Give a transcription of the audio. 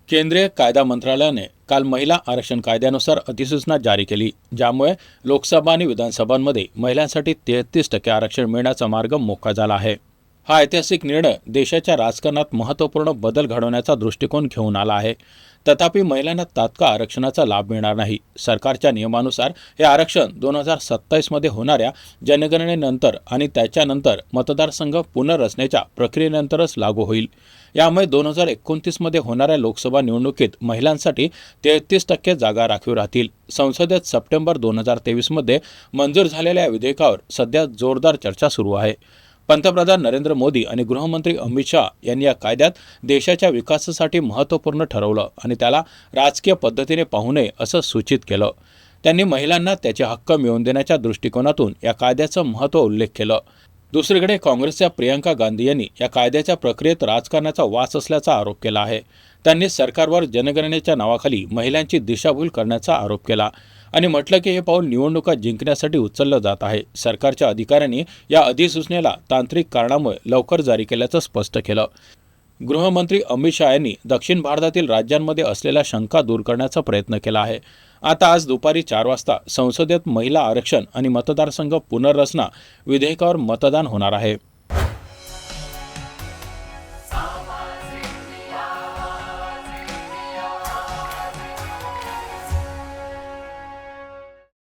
केंद्रीय कायदा मंत्रालयाने काल महिला आरक्षण कायद्यानुसार अधिसूचना जारी केली, ज्यामुळे लोकसभा आणि विधानसभांमध्ये महिलांसाठी 33% आरक्षण मिळण्याचा मार्ग मोकळा झाला आहे. हा ऐतिहासिक निर्णय देशाच्या राजकारणात महत्त्वपूर्ण बदल घडवण्याचा दृष्टिकोन घेऊन आला आहे. तथापि महिलांना तात्काळ आरक्षणाचा लाभ मिळणार नाही. सरकारच्या नियमानुसार हे आरक्षण 2027 मध्ये होणाऱ्या जनगणनेनंतर आणि त्याच्यानंतर मतदारसंघ पुनर्रचनेच्या प्रक्रियेनंतरच लागू होईल. यामुळे 2029 मध्ये होणाऱ्या लोकसभा निवडणुकीत महिलांसाठी 33% जागा राखीव राहतील. संसदेत सप्टेंबर 2023 मध्ये मंजूर झालेल्या या विधेयकावर सध्या जोरदार चर्चा सुरू आहे. पंतप्रधान नरेंद्र मोदी आणि गृहमंत्री अमित शाह यांनी या कायद्यात देशाच्या विकासासाठी महत्त्वपूर्ण ठरवलं आणि त्याला राजकीय पद्धतीने पाहू नये असं सूचित केलं. त्यांनी महिलांना त्याचे हक्क मिळवून देण्याच्या दृष्टिकोनातून या कायद्याचं महत्त्व उल्लेख केलं. दुसरीकडे काँग्रेसच्या प्रियंका गांधी यांनी या कायद्याच्या प्रक्रियेत राजकारणाचा वास असल्याचा आरोप केला आहे. त्यांनी सरकारवर जनगणनेच्या नावाखाली महिलांची दिशाभूल करण्याचा आरोप केला आणि म्हटलं की हे पाऊल निवडणुका जिंकण्यासाठी उचललं जात आहे. सरकारच्या अधिकाऱ्यांनी या अधिसूचनेला तांत्रिक कारणामुळे लवकर जारी केल्याचं स्पष्ट केलं. गृहमंत्री अमित शाह यांनी दक्षिण भारतातील राज्यांमध्ये असलेल्या शंका दूर करण्याचा प्रयत्न केला आहे. आता आज दुपारी 4 वाजता संसदेत महिला आरक्षण आणि मतदारसंघ पुनर्रचना विधेयकावर मतदान होणार आहे.